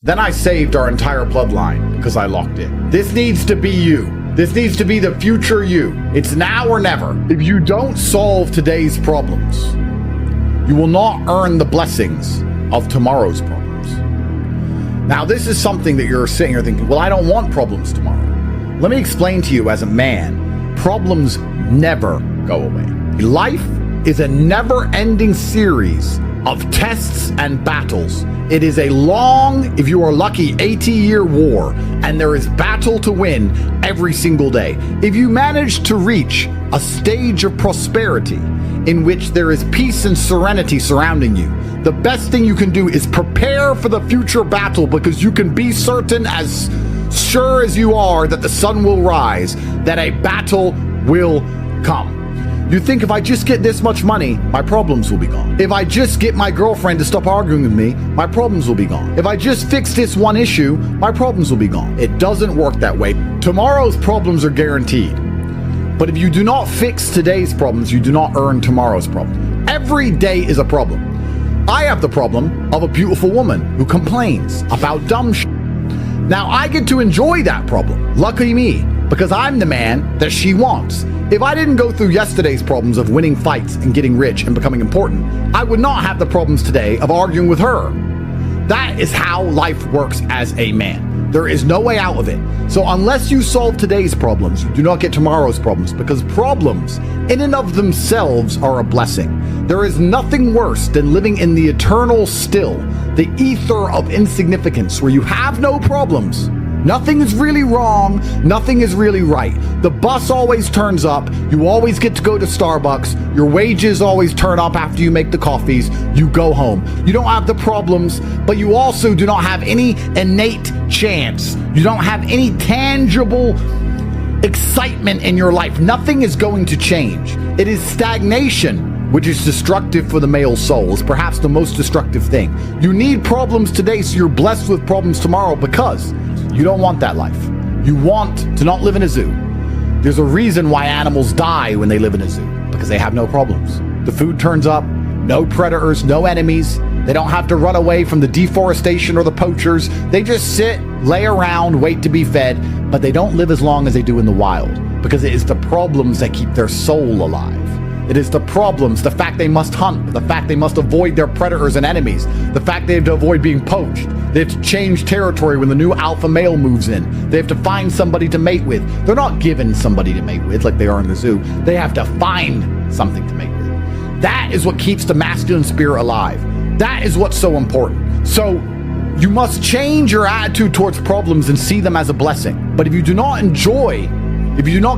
Then I saved our entire bloodline because I locked in. This needs to be you. This needs to be the future you. It's now or never. If you don't solve today's problems, you will not earn the blessings of tomorrow's problems. Now, this is something that you're sitting here thinking, well, I don't want problems tomorrow. Let me explain to you as a man, problems never go away. Life is a never-ending series of tests and battles. It is a long, if you are lucky, 80-year war, and there is battle to win every single day. If you manage to reach a stage of prosperity in which there is peace and serenity surrounding you, the best thing you can do is prepare for the future battle, because you can be certain, as sure as you are that the sun will rise, that a battle will come. You think, if I just get this much money, my problems will be gone. If I just get my girlfriend to stop arguing with me, my problems will be gone. If I just fix this one issue, my problems will be gone. It doesn't work that way. Tomorrow's problems are guaranteed. But if you do not fix today's problems, you do not earn tomorrow's problem. Every day is a problem. I have the problem of a beautiful woman who complains about dumb shit. Now, I get to enjoy that problem. Lucky me, because I'm the man that she wants. If I didn't go through yesterday's problems of winning fights and getting rich and becoming important, I would not have the problems today of arguing with her. That is how life works as a man. There is no way out of it. So unless you solve today's problems, you do not get tomorrow's problems, because problems in and of themselves are a blessing. There is nothing worse than living in the eternal still, the ether of insignificance, where you have no problems. Nothing is really wrong. Nothing is really right. The bus always turns up. You always get to go to Starbucks. Your wages always turn up after you make the coffees. You go home. You don't have the problems, but you also do not have any innate chance. You don't have any tangible excitement in your life. Nothing is going to change. It is stagnation, which is destructive for the male soul. It's perhaps the most destructive thing. You need problems today so you're blessed with problems tomorrow, because you don't want that life. You want to not live in a zoo. There's a reason why animals die when they live in a zoo, because they have no problems. The food turns up, no predators, no enemies. They don't have to run away from the deforestation or the poachers. They just sit, lay around, wait to be fed, but they don't live as long as they do in the wild, because it is the problems that keep their soul alive. It is the problems, the fact they must hunt, the fact they must avoid their predators and enemies, the fact they have to avoid being poached. They have to change territory when the new alpha male moves in. They have to find somebody to mate with. They're not given somebody to mate with like they are in the zoo. They have to find something to mate with. That is what keeps the masculine spirit alive. That is what's so important. So you must change your attitude towards problems and see them as a blessing. But if you do not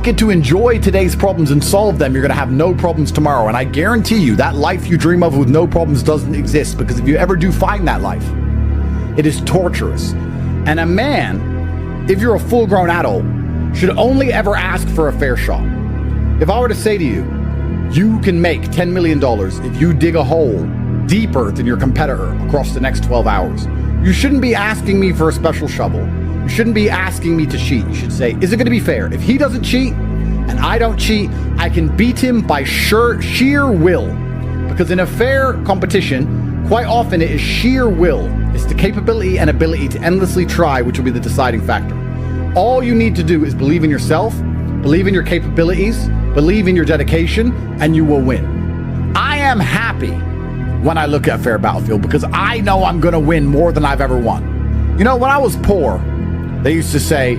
get to enjoy today's problems and solve them, you're going to have no problems tomorrow. And I guarantee you that life you dream of with no problems doesn't exist, because if you ever do find that life, it is torturous. And a man, if you're a full-grown adult, should only ever ask for a fair shot. If I were to say to you, you can make $10 million if you dig a hole deeper than your competitor across the next 12 hours, you shouldn't be asking me for a special shovel. You shouldn't be asking me to cheat. You should say, is it going to be fair? If he doesn't cheat and I don't cheat, I can beat him by sheer will. Because in a fair competition, quite often it is sheer will. It's the capability and ability to endlessly try which will be the deciding factor. All you need to do is believe in yourself, believe in your capabilities, believe in your dedication, and you will win. I am happy when I look at Fair Battlefield, because I know I'm going to win more than I've ever won. You know, when I was poor, they used to say,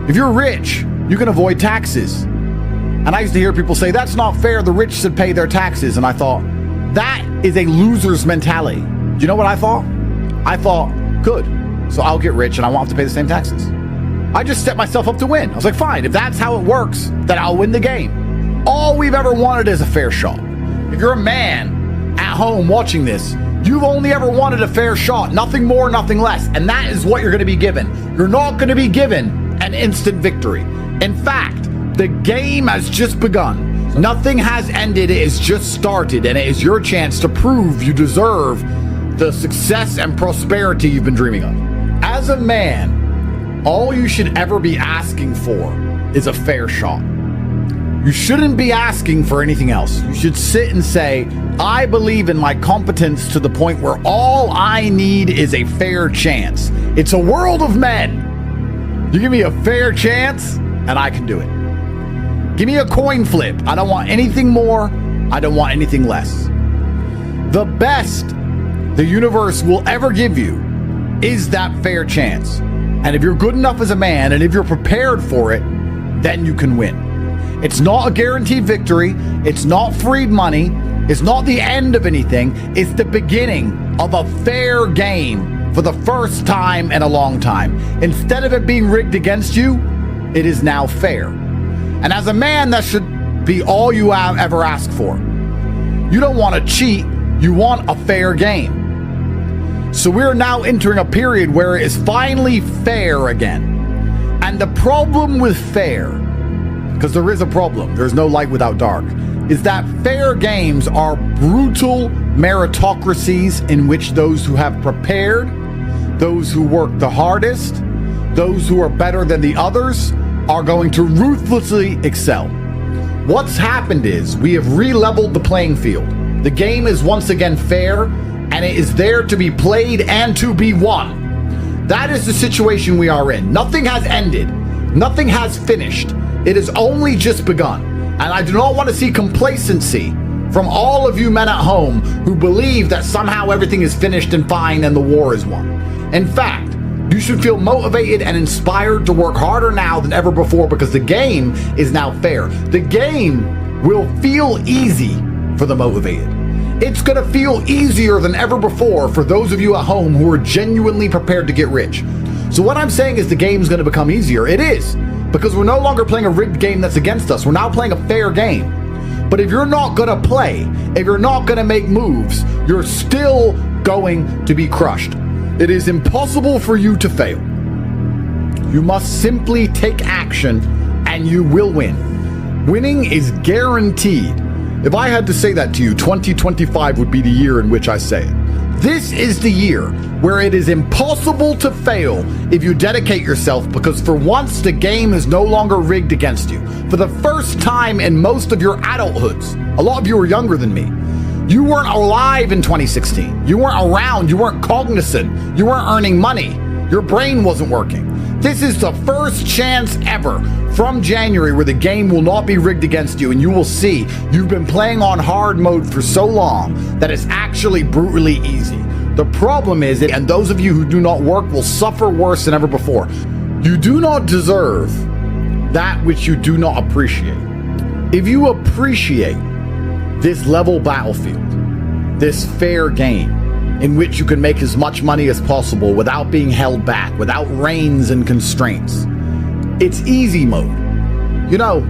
if you're rich, you can avoid taxes. And I used to hear people say, that's not fair, the rich should pay their taxes. And I thought, that is a loser's mentality. Do you know what I thought? I thought, good, so I'll get rich and I won't have to pay the same taxes. I just set myself up to win. I was like, fine, if that's how it works, then I'll win the game. All we've ever wanted is a fair shot. If you're a man at home watching this, you've only ever wanted a fair shot, nothing more, nothing less. And that is what you're going to be given. You're not going to be given an instant victory. In fact, the game has just begun. Nothing has ended, it has just started, and it is your chance to prove you deserve the success and prosperity you've been dreaming of. As a man, all you should ever be asking for is a fair shot. You shouldn't be asking for anything else. You should sit and say, I believe in my competence to the point where all I need is a fair chance. It's a world of men. You give me a fair chance and I can do it. Give me a coin flip. I don't want anything more. I don't want anything less. The best the universe will ever give you is that fair chance. And if you're good enough as a man, and if you're prepared for it, then you can win. It's not a guaranteed victory. It's not free money. It's not the end of anything. It's the beginning of a fair game for the first time in a long time. Instead of it being rigged against you, it is now fair. And as a man, that should be all you have ever asked for. You don't want to cheat. You want a fair game. So we're now entering a period where it is finally fair again. And the problem with fair, because there is a problem, there's no light without dark, is that fair games are brutal meritocracies in which those who have prepared, those who work the hardest, those who are better than the others, are going to ruthlessly excel. What's happened is we have re-leveled the playing field. The game is once again fair, and it is there to be played and to be won. That is the situation we are in. Nothing has ended. Nothing has finished. It has only just begun. And I do not want to see complacency from all of you men at home who believe that somehow everything is finished and fine and the war is won. In fact, you should feel motivated and inspired to work harder now than ever before, because the game is now fair. The game will feel easy for the motivated. It's going to feel easier than ever before for those of you at home who are genuinely prepared to get rich. So what I'm saying is the game's going to become easier. It is, because we're no longer playing a rigged game that's against us. We're now playing a fair game. But if you're not going to play, if you're not going to make moves, you're still going to be crushed. It is impossible for you to fail. You must simply take action and you will win. Winning is guaranteed. If I had to say that to you, 2025 would be the year in which I say it. This is the year where it is impossible to fail if you dedicate yourself, because for once the game is no longer rigged against you. For the first time in most of your adulthoods, a lot of you are younger than me, you weren't alive in 2016. You weren't around. You weren't cognizant. You weren't earning money. Your brain wasn't working. This is the first chance ever from January where the game will not be rigged against you, and you will see you've been playing on hard mode for so long that it's actually brutally easy. The problem is, and those of you who do not work will suffer worse than ever before. You do not deserve that which you do not appreciate. If you appreciate this level battlefield, this fair game, in which you can make as much money as possible without being held back, without reins and constraints, it's easy mode. You know,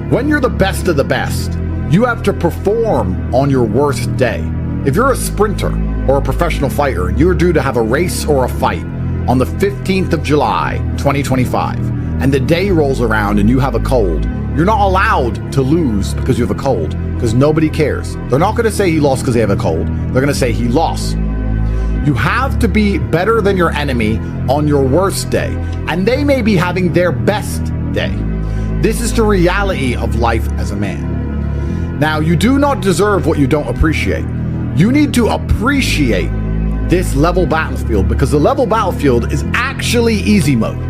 when you're the best of the best, you have to perform on your worst day. If you're a sprinter or a professional fighter and you're due to have a race or a fight on the 15th of July, 2025, and the day rolls around and you have a cold, you're not allowed to lose because you have a cold, because nobody cares. They're not going to say he lost because they have a cold. They're going to say he lost. You have to be better than your enemy on your worst day, and they may be having their best day. This is the reality of life as a man. Now, you do not deserve what you don't appreciate. You need to appreciate this level battlefield, because the level battlefield is actually easy mode.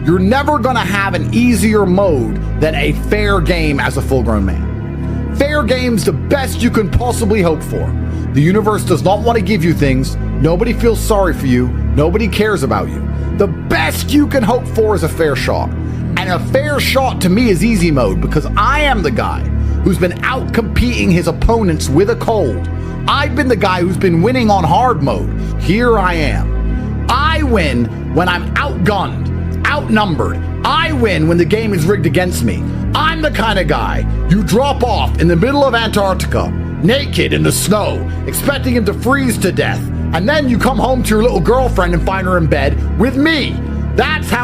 You're never going to have an easier mode than a fair game as a full-grown man. Fair game's the best you can possibly hope for. The universe does not want to give you things. Nobody feels sorry for you. Nobody cares about you. The best you can hope for is a fair shot. And a fair shot to me is easy mode, because I am the guy who's been out competing his opponents with a cold. I've been the guy who's been winning on hard mode. Here I am. I win when I'm outgunned, outnumbered. I win when the game is rigged against me. I'm the kind of guy you drop off in the middle of Antarctica, naked in the snow, expecting him to freeze to death, and then you come home to your little girlfriend and find her in bed with me. That's who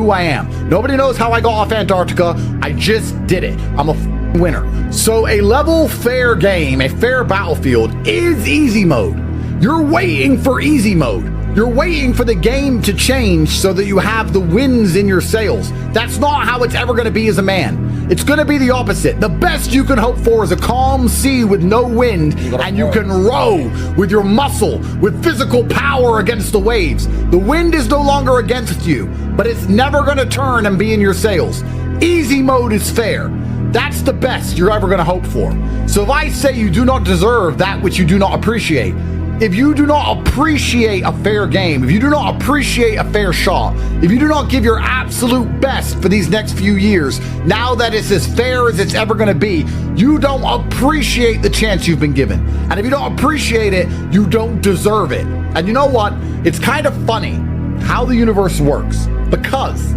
I am. Nobody knows how I got off Antarctica. I just did it. I'm a winner. So a level fair game, a fair battlefield, is easy mode. You're waiting for easy mode. You're waiting for the game to change so that you have the wins in your sails. That's not how it's ever going to be as a man. It's going to be the opposite. The best you can hope for is a calm sea with no wind, and you can row with your muscle, with physical power against the waves. The wind is no longer against you, but it's never going to turn and be in your sails. Easy mode is fair. That's the best you're ever going to hope for. So if I say you do not deserve that which you do not appreciate, if you do not appreciate a fair game, if you do not appreciate a fair shot, if you do not give your absolute best for these next few years, now that it's as fair as it's ever going to be, you don't appreciate the chance you've been given. And if you don't appreciate it, you don't deserve it. And you know what? It's kind of funny how the universe works, because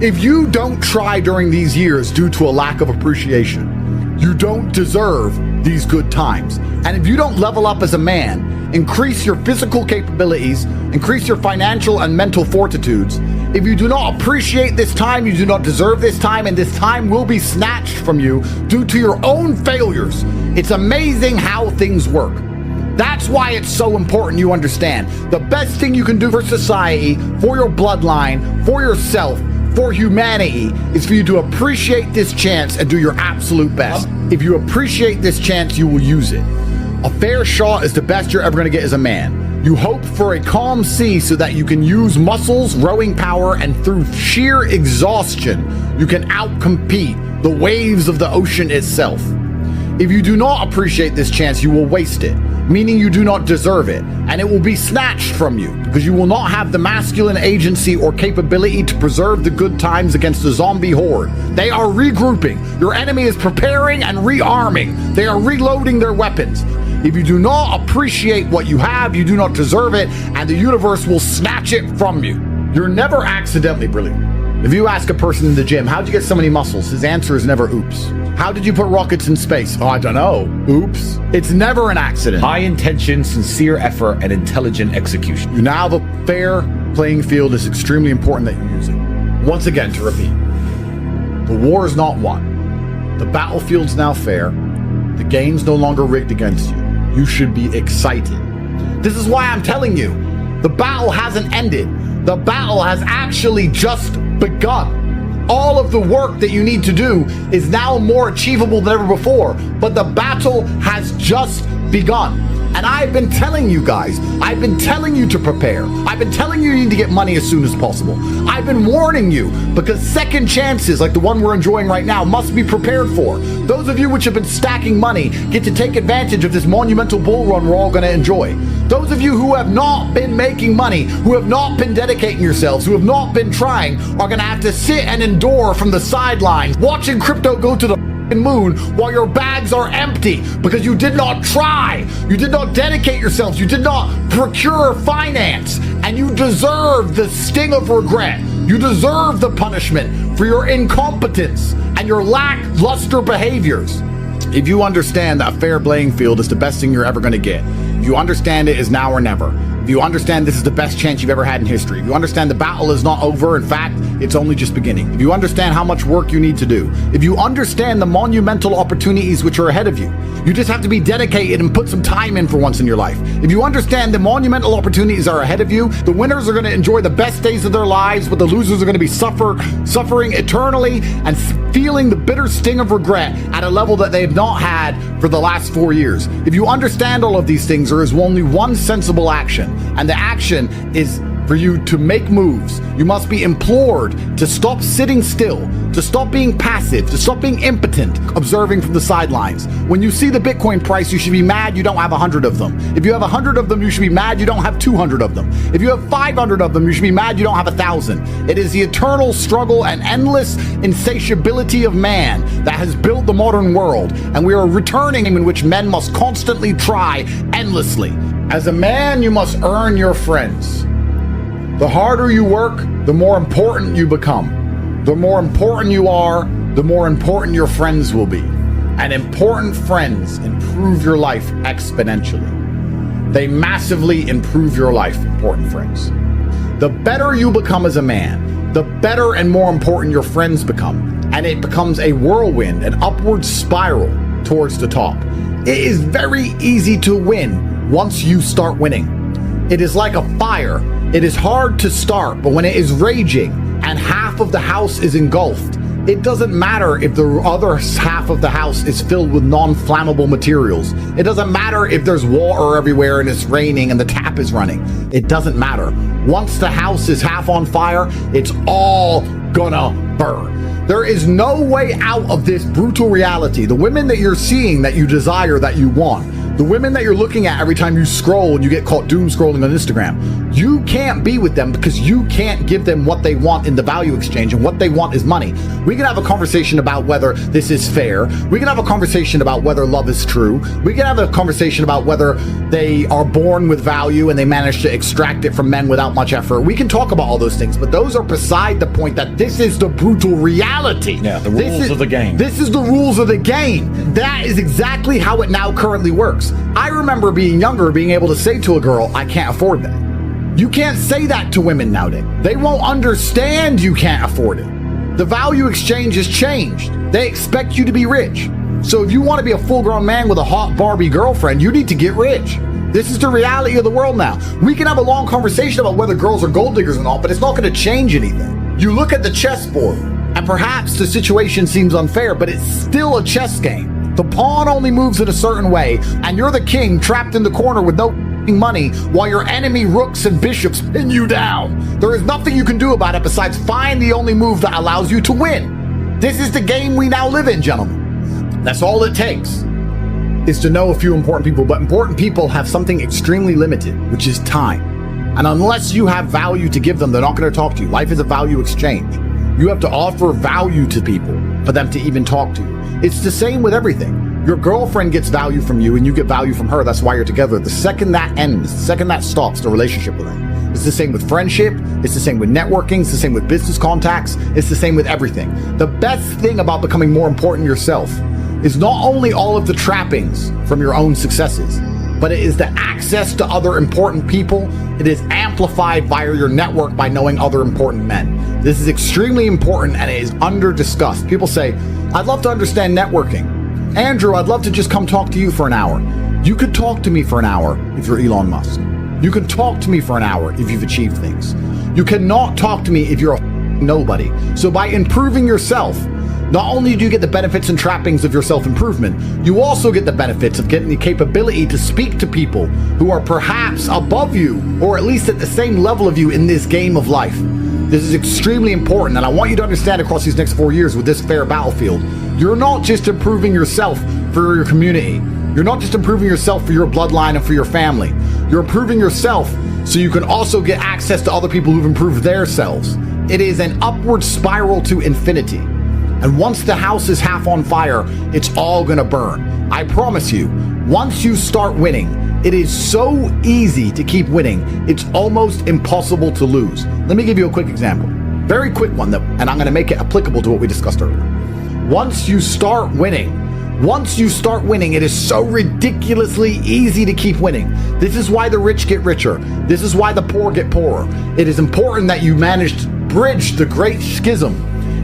if you don't try during these years due to a lack of appreciation, you don't deserve these good times. And if you don't level up as a man, increase your physical capabilities, increase your financial and mental fortitudes, if you do not appreciate this time, you do not deserve this time, and this time will be snatched from you due to your own failures. It's amazing how things work. That's why it's so important you understand. The best thing you can do for society, for your bloodline, for yourself, for humanity, is for you to appreciate this chance and do your absolute best. If you appreciate this chance, you will use it. A fair shot is the best you're ever going to get as a man. You hope for a calm sea so that you can use muscles, rowing power, and through sheer exhaustion, you can outcompete the waves of the ocean itself. If you do not appreciate this chance, you will waste it, meaning you do not deserve it, and it will be snatched from you because you will not have the masculine agency or capability to preserve the good times against the zombie horde. They are regrouping. Your enemy is preparing and rearming. They are reloading their weapons. If you do not appreciate what you have, you do not deserve it, and the universe will snatch it from you. You're never accidentally brilliant. If you ask a person in the gym, how'd you get so many muscles? His answer is never oops. How did you put rockets in space? Oh, I don't know. Oops. It's never an accident. High intention, sincere effort, and intelligent execution. You now have a fair playing field. It's extremely important that you use it. Once again, to repeat, the war is not won. The battlefield's now fair. The game's no longer rigged against you. You should be excited. This is why I'm telling you, the battle hasn't ended. The battle has actually just begun. All of the work that you need to do is now more achievable than ever before, but the battle has just begun. And I've been telling you guys, I've been telling you to prepare. I've been telling you need to get money as soon as possible. I've been warning you because second chances like the one we're enjoying right now must be prepared for. Those of you which have been stacking money get to take advantage of this monumental bull run we're all going to enjoy. Those of you who have not been making money, who have not been dedicating yourselves, who have not been trying, are going to have to sit and endure from the sidelines, watching crypto go to the moon while your bags are empty because you did not try, you did not dedicate yourselves, you did not procure finance, and you deserve the sting of regret. You deserve the punishment for your incompetence and your lackluster behaviors. If you understand that a fair playing field is the best thing you're ever going to get, if you understand it is now or never, if you understand this is the best chance you've ever had in history, if you understand the battle is not over, in fact, it's only just beginning, if you understand how much work you need to do, if you understand the monumental opportunities which are ahead of you, you just have to be dedicated and put some time in for once in your life. If you understand the monumental opportunities are ahead of you, the winners are going to enjoy the best days of their lives, but the losers are going to be suffering eternally and feeling the bitter sting of regret at a level that they have not had for the last 4 years. If you understand all of these things, there is only one sensible action, and the action is for you to make moves. You must be implored to stop sitting still, to stop being passive, to stop being impotent, observing from the sidelines. When you see the Bitcoin price, you should be mad you don't have 100 of them. If you have 100 of them, you should be mad you don't have 200 of them. If you have 500 of them, you should be mad you don't have 1,000. It is the eternal struggle and endless insatiability of man that has built the modern world, and we are returning in which men must constantly try endlessly. As a man, you must earn your friends. The harder you work, the more important you become. The more important you are, the more important your friends will be. And important friends improve your life exponentially. They massively improve your life, important friends. The better you become as a man, the better and more important your friends become. And it becomes a whirlwind, an upward spiral towards the top. It is very easy to win once you start winning. It is like a fire. It is hard to start, but when it is raging and half of the house is engulfed, It doesn't matter if the other half of the house is filled with non-flammable materials. It doesn't matter if there's water everywhere and it's raining and the tap is running. It doesn't matter. Once the house is half on fire, it's all gonna burn. There is no way out of this brutal reality. The women that you're seeing, that you desire, that you want, the women that you're looking at every time you scroll and you get caught doom scrolling on Instagram, you can't be with them because you can't give them what they want in the value exchange, and what they want is money. We can have a conversation about whether this is fair. We can have a conversation about whether love is true. We can have a conversation about whether they are born with value and they manage to extract it from men without much effort. We can talk about all those things, but those are beside the point. That this is the brutal reality. Yeah, the rules of the game. This is the rules of the game. That is exactly how it now currently works. I remember being younger, being able to say to a girl, I can't afford that. You can't say that to women nowadays. They won't understand you can't afford it. The value exchange has changed. They expect you to be rich. So if you want to be a full-grown man with a hot Barbie girlfriend, you need to get rich. This is the reality of the world now. We can have a long conversation about whether girls are gold diggers or not, but it's not going to change anything. You look at the chessboard, and perhaps the situation seems unfair, but it's still a chess game. The pawn only moves in a certain way, and you're the king trapped in the corner with no money while your enemy rooks and bishops pin you down. There is nothing you can do about it besides find the only move that allows you to win. This is the game we now live in, gentlemen. That's all it takes, is to know a few important people. But important people have something extremely limited, which is time. And unless you have value to give them, they're not going to talk to you. Life is a value exchange. You have to offer value to people for them to even talk to you. It's the same with everything. Your girlfriend gets value from you and you get value from her. That's why you're together. The second that ends, the second that stops, the relationship will end. It's the same with friendship. It's the same with networking. It's the same with business contacts. It's the same with everything. The best thing about becoming more important yourself is not only all of the trappings from your own successes, but it is the access to other important people. It is amplified via your network by knowing other important men. This is extremely important and it is under discussed. People say, I'd love to understand networking. Andrew, I'd love to just come talk to you for an hour. You could talk to me for an hour if you're Elon Musk. You can talk to me for an hour if you've achieved things. You cannot talk to me if you're a nobody. So by improving yourself, not only do you get the benefits and trappings of your self-improvement, you also get the benefits of getting the capability to speak to people who are perhaps above you, or at least at the same level of you in this game of life. This is extremely important, and I want you to understand across these next 4 years with this fair battlefield, you're not just improving yourself for your community. You're not just improving yourself for your bloodline and for your family. You're improving yourself so you can also get access to other people who've improved themselves. It is an upward spiral to infinity. And once the house is half on fire, it's all gonna burn. I promise you, once you start winning, it is so easy to keep winning. It's almost impossible to lose. Let me give you a quick example. Very quick one, and I'm gonna make it applicable to what we discussed earlier. Once you start winning, it is so ridiculously easy to keep winning. This is why the rich get richer. This is why the poor get poorer. It is important that you manage to bridge the great schism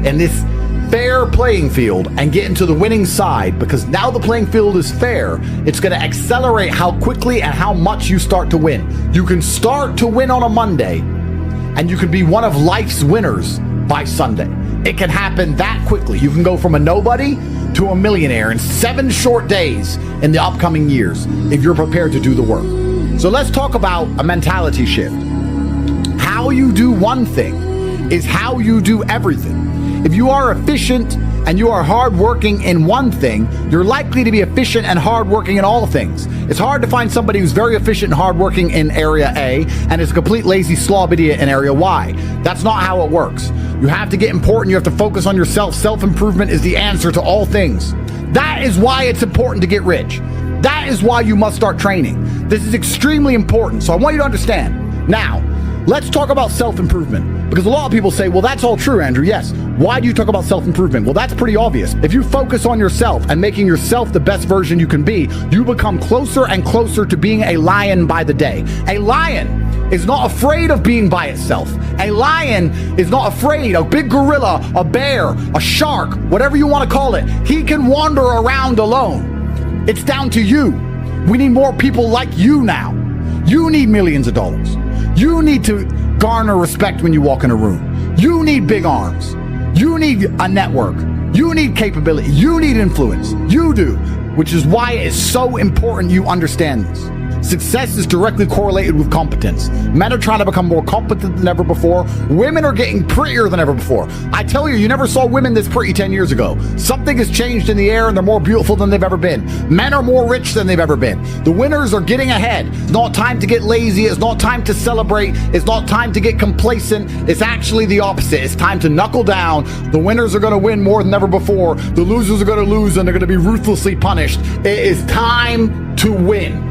in this fair playing field and get into the winning side, because now the playing field is fair. It's going to accelerate how quickly and how much you start to win. You can start to win on a Monday and you can be one of life's winners by Sunday. It can happen that quickly. You can go from a nobody to a millionaire in 7 short days in the upcoming years if you're prepared to do the work. So let's talk about a mentality shift. How you do one thing is how you do everything. If you are efficient and you are hardworking in one thing, you're likely to be efficient and hardworking in all things. It's hard to find somebody who's very efficient and hardworking in area A and is a complete lazy slob idiot in area Y. That's not how it works. You have to get important. You have to focus on yourself. Self-improvement is the answer to all things. That is why it's important to get rich. That is why you must start training. This is extremely important. So I want you to understand. Now, let's talk about self-improvement, because a lot of people say, well, that's all true, Andrew. Yes. Why do you talk about self-improvement? Well, that's pretty obvious. If you focus on yourself and making yourself the best version you can be, you become closer and closer to being a lion by the day. A lion is not afraid of being by itself. A lion is not afraid. A big gorilla, a bear, a shark, whatever you want to call it, he can wander around alone. It's down to you. We need more people like you now. You need millions of dollars. You need to garner respect when you walk in a room. You need big arms. You need a network. You need capability. You need influence. You do. Which is why it is so important you understand this. Success is directly correlated with competence. Men are trying to become more competent than ever before. Women are getting prettier than ever before. I tell you, you never saw women this pretty 10 years ago. Something has changed in the air and they're more beautiful than they've ever been. Men are more rich than they've ever been. The winners are getting ahead. It's not time to get lazy. It's not time to celebrate. It's not time to get complacent. It's actually the opposite. It's time to knuckle down. The winners are going to win more than ever before. The losers are going to lose and they're going to be ruthlessly punished. It is time to win.